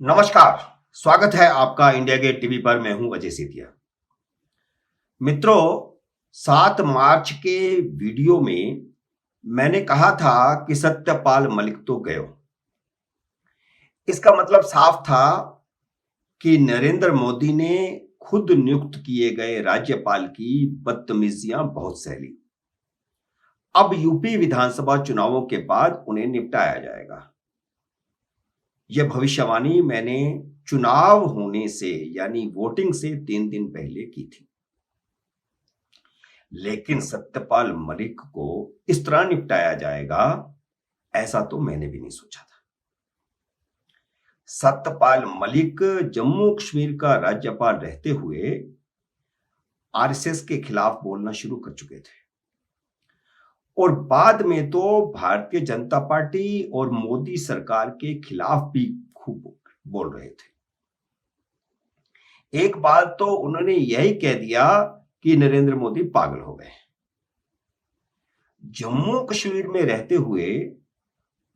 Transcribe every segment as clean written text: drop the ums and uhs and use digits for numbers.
नमस्कार। स्वागत है आपका इंडिया गेट टीवी पर। मैं हूं अजय सेतिया। मित्रों, 7 मार्च के वीडियो में मैंने कहा था कि सत्यपाल मलिक तो गयो। इसका मतलब साफ था कि नरेंद्र मोदी ने खुद नियुक्त किए गए राज्यपाल की बदतमीजियां बहुत सह ली। अब यूपी विधानसभा चुनावों के बाद उन्हें निपटाया जाएगा। यह भविष्यवाणी मैंने चुनाव होने से यानी वोटिंग से 3 दिन पहले की थी। लेकिन सत्यपाल मलिक को इस तरह निपटाया जाएगा, ऐसा तो मैंने भी नहीं सोचा था। सत्यपाल मलिक जम्मू कश्मीर का राज्यपाल रहते हुए आरएसएस के खिलाफ बोलना शुरू कर चुके थे और बाद में तो भारतीय जनता पार्टी और मोदी सरकार के खिलाफ भी खूब बोल रहे थे। एक बार तो उन्होंने यही कह दिया कि नरेंद्र मोदी पागल हो गए। जम्मू कश्मीर में रहते हुए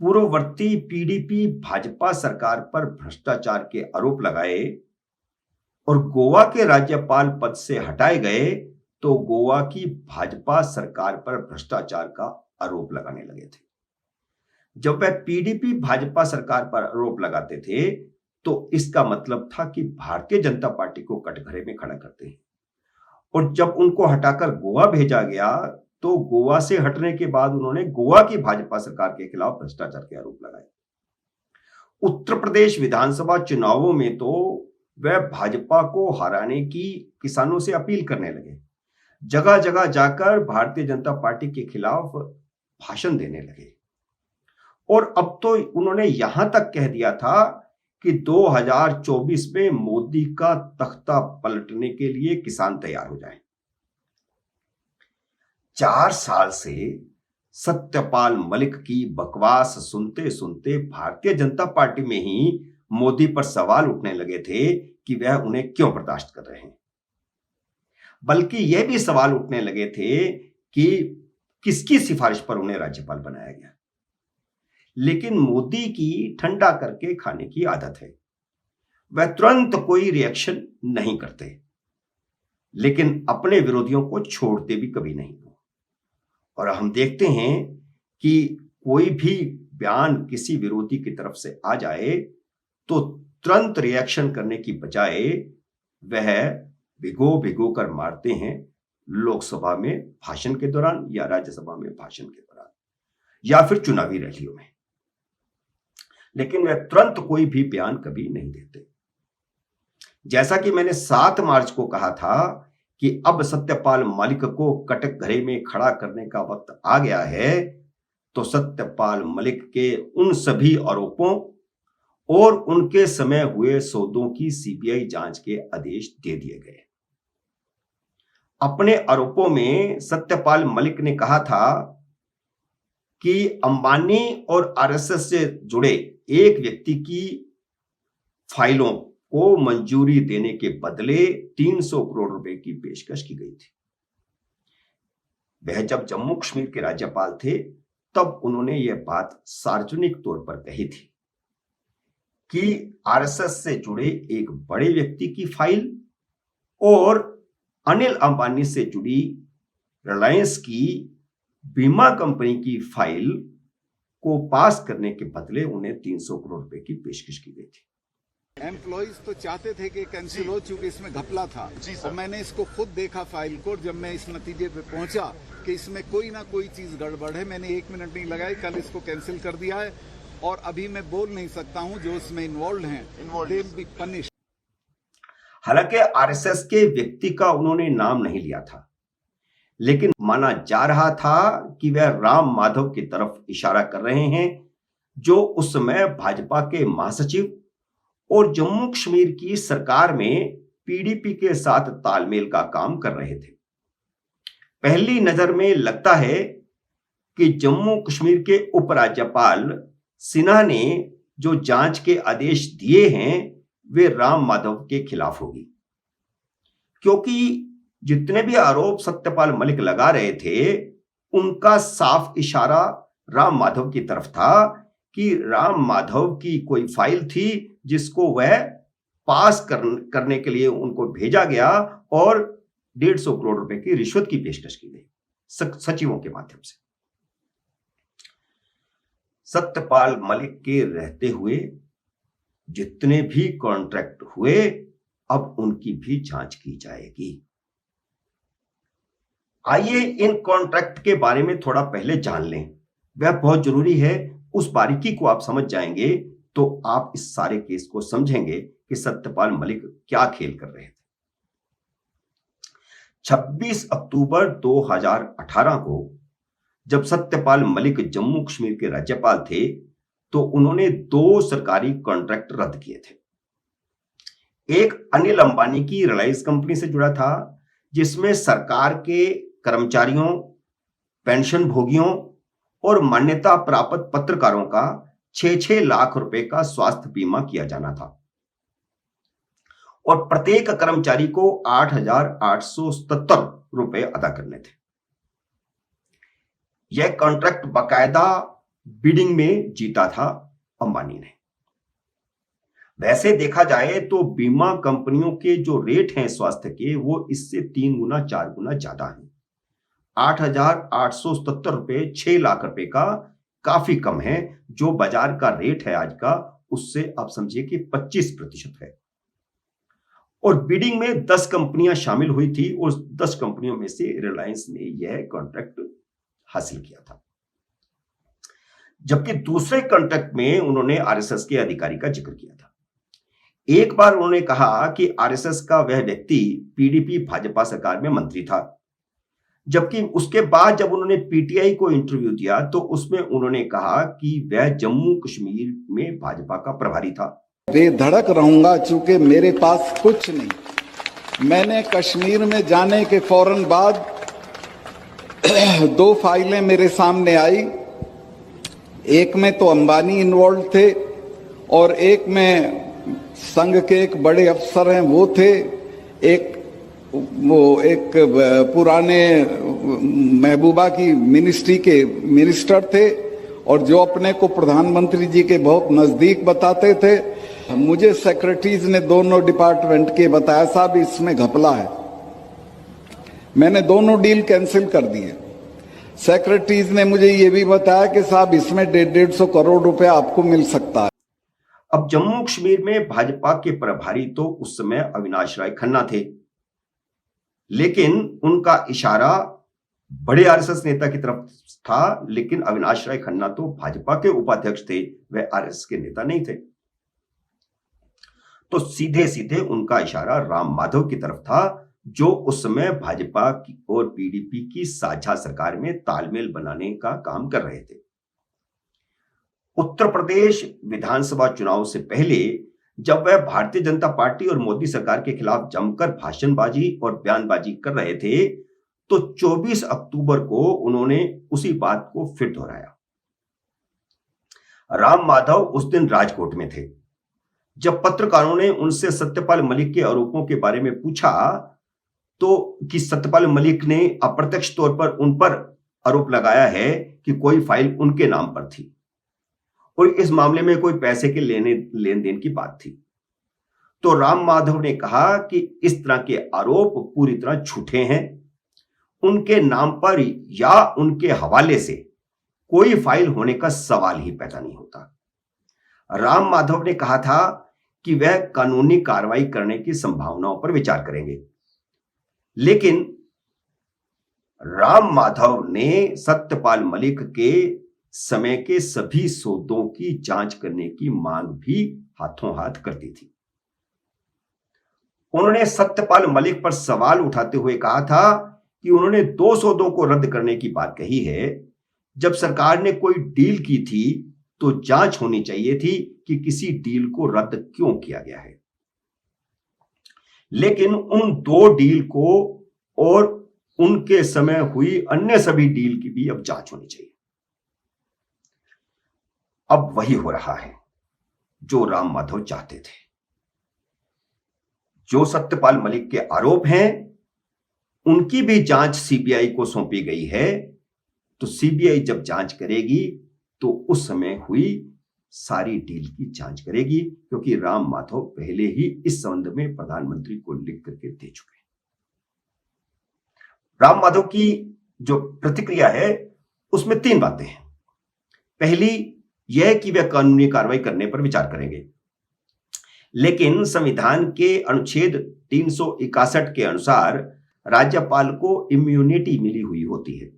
पूर्ववर्ती पीडीपी भाजपा सरकार पर भ्रष्टाचार के आरोप लगाए और गोवा के राज्यपाल पद से हटाए गए तो गोवा की भाजपा सरकार पर भ्रष्टाचार का आरोप लगाने लगे थे। जब वह पीडीपी भाजपा सरकार पर आरोप लगाते थे तो इसका मतलब था कि भारतीय जनता पार्टी को कटघरे में खड़ा करते हैं। और जब उनको हटाकर गोवा भेजा गया तो गोवा से हटने के बाद उन्होंने गोवा की भाजपा सरकार के खिलाफ भ्रष्टाचार के आरोप लगाए। उत्तर प्रदेश विधानसभा चुनावों में तो वह भाजपा को हराने की किसानों से अपील करने लगे। जगह जगह जाकर भारतीय जनता पार्टी के खिलाफ भाषण देने लगे और अब तो उन्होंने यहां तक कह दिया था कि 2024 में मोदी का तख्ता पलटने के लिए किसान तैयार हो जाएं। 4 साल से सत्यपाल मलिक की बकवास सुनते सुनते भारतीय जनता पार्टी में ही मोदी पर सवाल उठने लगे थे कि वह उन्हें क्यों बर्दाश्त कर रहे हैं। बल्कि यह भी सवाल उठने लगे थे कि किसकी सिफारिश पर उन्हें राज्यपाल बनाया गया। लेकिन मोदी की ठंडा करके खाने की आदत है। वह तुरंत कोई रिएक्शन नहीं करते, लेकिन अपने विरोधियों को छोड़ते भी कभी नहीं। और हम देखते हैं कि कोई भी बयान किसी विरोधी की तरफ से आ जाए तो तुरंत रिएक्शन करने की बजाय वह भिगो भिगो कर मारते हैं लोकसभा में भाषण के दौरान या राज्यसभा में भाषण के दौरान या फिर चुनावी रैलियों में। लेकिन वह तुरंत कोई भी बयान कभी नहीं देते। जैसा कि मैंने 7 मार्च को कहा था कि अब सत्यपाल मलिक को कटघरे में खड़ा करने का वक्त आ गया है, तो सत्यपाल मलिक के उन सभी आरोपों और उनके समय हुए सौदों की सीबीआई जांच के आदेश दे दिए गए। अपने आरोपों में सत्यपाल मलिक ने कहा था कि अंबानी और आरएसएस से जुड़े एक व्यक्ति की फाइलों को मंजूरी देने के बदले 300 करोड़ रुपए की पेशकश की गई थी। वह जब जम्मू कश्मीर के राज्यपाल थे तब उन्होंने यह बात सार्वजनिक तौर पर कही थी कि आरएसएस से जुड़े एक बड़े व्यक्ति की फाइल और अनिल अंबानी से जुड़ी रिलायंस की बीमा कंपनी की फाइल को पास करने के बदले उन्हें 300 करोड़ रुपए की पेशकश की गई थी। एम्प्लॉइज तो चाहते थे कि कैंसिल हो, चूंकि इसमें घपला था। और मैंने इसको खुद देखा फाइल को। जब मैं इस नतीजे पे पहुंचा कि इसमें कोई ना कोई चीज गड़बड़ है, मैंने 1 मिनट नहीं लगाई, कल इसको कैंसिल कर दिया है। और अभी मैं बोल नहीं सकता हूं, जो इसमें इन्वॉल्व हैं दे विल बी पनिश्ड। हालांकि आरएसएस के व्यक्ति का उन्होंने नाम नहीं लिया था, लेकिन माना जा रहा था कि वह राम माधव की तरफ इशारा कर रहे हैं, जो उस समय भाजपा के महासचिव और जम्मू कश्मीर की सरकार में पीडीपी के साथ तालमेल का काम कर रहे थे। पहली नजर में लगता है कि जम्मू कश्मीर के उपराज्यपाल सिन्हा ने जो जांच के आदेश दिए हैं वे राम माधव के खिलाफ होगी, क्योंकि जितने भी आरोप सत्यपाल मलिक लगा रहे थे उनका साफ इशारा राम माधव की तरफ था कि राम माधव की कोई फाइल थी जिसको वह पास करने के लिए उनको भेजा गया और 150 करोड़ रुपए की रिश्वत की पेशकश की गई सचिवों के माध्यम से। सत्यपाल मलिक के रहते हुए जितने भी कॉन्ट्रैक्ट हुए अब उनकी भी जांच की जाएगी। आइए इन कॉन्ट्रैक्ट के बारे में थोड़ा पहले जान लें, वह बहुत जरूरी है। उस बारीकी को आप समझ जाएंगे तो आप इस सारे केस को समझेंगे कि सत्यपाल मलिक क्या खेल कर रहे थे। 26 अक्टूबर 2018 को जब सत्यपाल मलिक जम्मू कश्मीर के राज्यपाल थे तो उन्होंने 2 सरकारी कॉन्ट्रैक्ट रद्द किए थे। एक अनिल अंबानी की रिलायंस कंपनी से जुड़ा था, जिसमें सरकार के कर्मचारियों, पेंशन भोगियों और मान्यता प्राप्त पत्रकारों का 6-6 लाख रुपए का स्वास्थ्य बीमा किया जाना था और प्रत्येक कर्मचारी को 8,877 रुपए अदा करने थे। यह कॉन्ट्रैक्ट बाकायदा बिडिंग में जीता था अंबानी ने। वैसे देखा जाए तो बीमा कंपनियों के जो रेट हैं स्वास्थ्य के, वो इससे 3 गुना 4 गुना ज्यादा हैं। 8,877 रुपए 6 लाख रुपए का काफी कम है, जो बाजार का रेट है आज का, उससे आप समझिए कि 25% है। और बिडिंग में 10 कंपनियां शामिल हुई थी और 10 कंपनियों में से रिलायंस ने यह कॉन्ट्रैक्ट हासिल किया था। जबकि दूसरे कॉन्ट्रैक्ट में उन्होंने आरएसएस के अधिकारी का जिक्र किया था। एक बार उन्होंने कहा कि आरएसएस का वह व्यक्ति पीडीपी भाजपा सरकार में मंत्री था, जबकि उसके बाद जब उन्होंने पीटीआई को इंटरव्यू दिया तो उसमें उन्होंने कहा कि वह जम्मू कश्मीर में भाजपा का प्रभारी था। बेधड़क रहूंगा चूंकि मेरे पास कुछ नहीं। मैंने कश्मीर में जाने के फौरन बाद 2 फाइलें मेरे सामने आई। एक में तो अंबानी इन्वॉल्व थे और एक में संघ के एक बड़े अफसर हैं वो थे, एक पुराने महबूबा की मिनिस्ट्री के मिनिस्टर थे और जो अपने को प्रधानमंत्री जी के बहुत नजदीक बताते थे। मुझे सेक्रेटरीज ने दोनों डिपार्टमेंट के बताया, साहब इसमें घपला है। मैंने दोनों डील कैंसिल कर दिए। सेक्रेटरीज ने मुझे ये भी बताया कि साहब इसमें 150 करोड़ रुपए आपको मिल सकता है। अब जम्मू कश्मीर में भाजपा के प्रभारी तो उस समय अविनाश राय खन्ना थे, लेकिन उनका इशारा बड़े आरएसएस नेता की तरफ था। लेकिन अविनाश राय खन्ना तो भाजपा के उपाध्यक्ष थे, वह आरएसएस के नेता नहीं थे। तो सीधे सीधे उनका इशारा राम माधव की तरफ था, जो उस समय भाजपा की और पीडीपी की साझा सरकार में तालमेल बनाने का काम कर रहे थे। उत्तर प्रदेश विधानसभा चुनाव से पहले जब वह भारतीय जनता पार्टी और मोदी सरकार के खिलाफ जमकर भाषणबाजी और बयानबाजी कर रहे थे, तो 24 अक्टूबर को उन्होंने उसी बात को फिर दोहराया। राम माधव उस दिन राजकोट में थे। जब पत्रकारों ने उनसे सत्यपाल मलिक के आरोपों के बारे में पूछा तो कि सत्यपाल मलिक ने अप्रत्यक्ष तौर पर उन पर आरोप लगाया है कि कोई फाइल उनके नाम पर थी और इस मामले में कोई पैसे के लेन देन की बात थी, तो राम माधव ने कहा कि इस तरह के आरोप पूरी तरह झूठे हैं। उनके नाम पर या उनके हवाले से कोई फाइल होने का सवाल ही पैदा नहीं होता। राम माधव ने कहा था कि वह कानूनी कार्रवाई करने की संभावनाओं पर विचार करेंगे, लेकिन राम माधव ने सत्यपाल मलिक के समय के सभी सौदों की जांच करने की मांग भी हाथों हाथ कर दी थी। उन्होंने सत्यपाल मलिक पर सवाल उठाते हुए कहा था कि उन्होंने 2 सौदों को रद्द करने की बात कही है। जब सरकार ने कोई डील की थी तो जांच होनी चाहिए थी कि किसी डील को रद्द क्यों किया गया है, लेकिन उन 2 डील को और उनके समय हुई अन्य सभी डील की भी अब जांच होनी चाहिए। अब वही हो रहा है जो राम माधव चाहते थे। जो सत्यपाल मलिक के आरोप हैं उनकी भी जांच सीबीआई को सौंपी गई है, तो सीबीआई जब जांच करेगी तो उस समय हुई सारी डील की जांच करेगी, क्योंकि राम माधव पहले ही इस संबंध में प्रधानमंत्री को लिख करके दे चुके हैं। राम माधव की जो प्रतिक्रिया है उसमें 3 बातें हैं। पहली यह कि वे कानूनी कार्रवाई करने पर विचार करेंगे, लेकिन संविधान के अनुच्छेद 361 के अनुसार राज्यपाल को इम्यूनिटी मिली हुई होती है।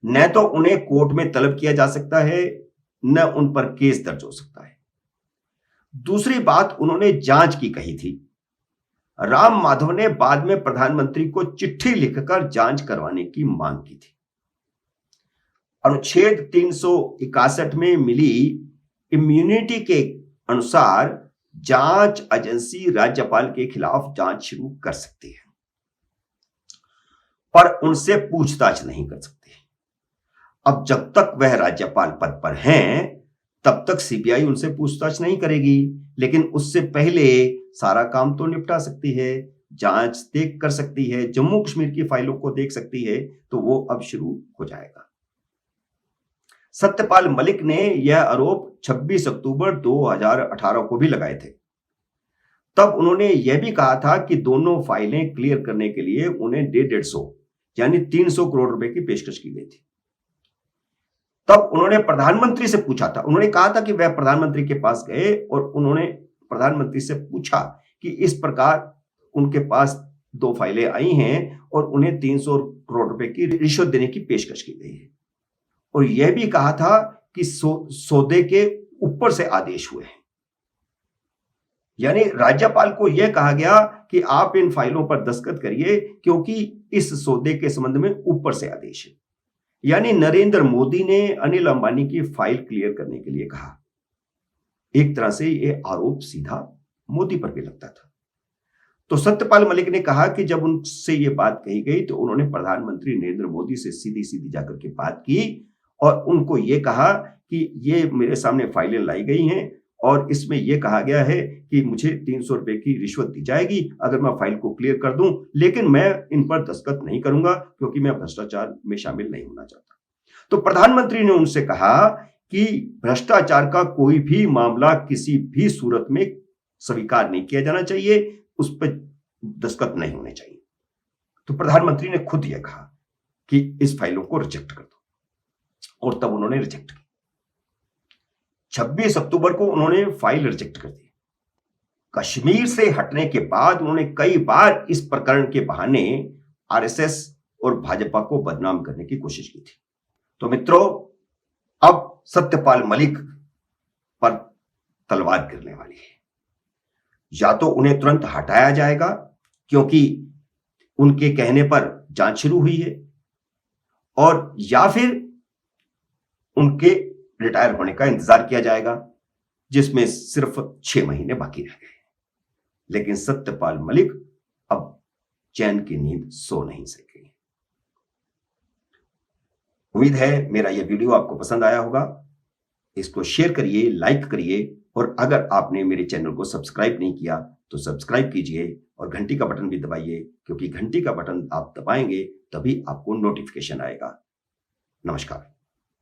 न तो उन्हें कोर्ट में तलब किया जा सकता है, न उन पर केस दर्ज हो सकता है। दूसरी बात उन्होंने जांच की कही थी। राम माधव ने बाद में प्रधानमंत्री को चिट्ठी लिखकर जांच करवाने की मांग की थी। अनुच्छेद 361 में मिली इम्यूनिटी के अनुसार जांच एजेंसी राज्यपाल के खिलाफ जांच शुरू कर सकती है, पर उनसे पूछताछ नहीं कर सकती। अब जब तक वह राज्यपाल पद पर हैं, तब तक सीबीआई उनसे पूछताछ नहीं करेगी, लेकिन उससे पहले सारा काम तो निपटा सकती है, जांच देख कर सकती है, जम्मू कश्मीर की फाइलों को देख सकती है, तो वो अब शुरू हो जाएगा। सत्यपाल मलिक ने यह आरोप 26 अक्टूबर 2018 को भी लगाए थे। तब उन्होंने यह भी कहा था कि दोनों फाइलें क्लियर करने के लिए उन्हें 150 यानी 300 करोड़ रुपए की पेशकश की गई थी। तब उन्होंने प्रधानमंत्री से पूछा था, उन्होंने कहा था कि वह प्रधानमंत्री के पास गए और उन्होंने प्रधानमंत्री से पूछा कि इस प्रकार उनके पास 2 फाइलें आई हैं और उन्हें 300 करोड़ रुपए की रिश्वत देने की पेशकश की गई है, और यह भी कहा था कि सौदे के ऊपर से आदेश हुए हैं। यानी राज्यपाल को यह कहा गया कि आप इन फाइलों पर दस्तखत करिए, क्योंकि इस सौदे के संबंध में ऊपर से आदेश है। यानी नरेंद्र मोदी ने अनिल अंबानी की फाइल क्लियर करने के लिए कहा। एक तरह से यह आरोप सीधा मोदी पर भी लगता था। तो सत्यपाल मलिक ने कहा कि जब उनसे यह बात कही गई तो उन्होंने प्रधानमंत्री नरेंद्र मोदी से सीधी सीधी जाकर के बात की और उनको यह कहा कि ये मेरे सामने फाइलें लाई गई हैं और इसमें यह कहा गया है कि मुझे 300 रुपए की रिश्वत दी जाएगी अगर मैं फाइल को क्लियर कर दूं, लेकिन मैं इन पर दस्तखत नहीं करूंगा क्योंकि मैं भ्रष्टाचार में शामिल नहीं होना चाहता। तो प्रधानमंत्री ने उनसे कहा कि भ्रष्टाचार का कोई भी मामला किसी भी सूरत में स्वीकार नहीं किया जाना चाहिए, उस पर दस्तखत नहीं होने चाहिए। तो प्रधानमंत्री ने खुद यह कहा कि इस फाइलों को रिजेक्ट कर दो, और तब उन्होंने रिजेक्ट की। 26 अक्टूबर को उन्होंने फाइल रिजेक्ट कर दी। कश्मीर से हटने के बाद उन्होंने कई बार इस प्रकरण के बहाने आरएसएस और भाजपा को बदनाम करने की कोशिश की थी। तो मित्रों, अब सत्यपाल मलिक पर तलवार गिरने वाली है। या तो उन्हें तुरंत हटाया जाएगा क्योंकि उनके कहने पर जांच शुरू हुई है, और या फिर उनके रिटायर होने का इंतजार किया जाएगा, जिसमें सिर्फ 6 महीने बाकी रह गए। लेकिन सत्यपाल मलिक अब चैन की नींद सो नहीं सकेंगे। उम्मीद है मेरा यह वीडियो आपको पसंद आया होगा। इसको शेयर करिए, लाइक करिए, और अगर आपने मेरे चैनल को सब्सक्राइब नहीं किया तो सब्सक्राइब कीजिए और घंटी का बटन भी दबाइए, क्योंकि घंटी का बटन आप दबाएंगे तभी आपको नोटिफिकेशन आएगा। नमस्कार।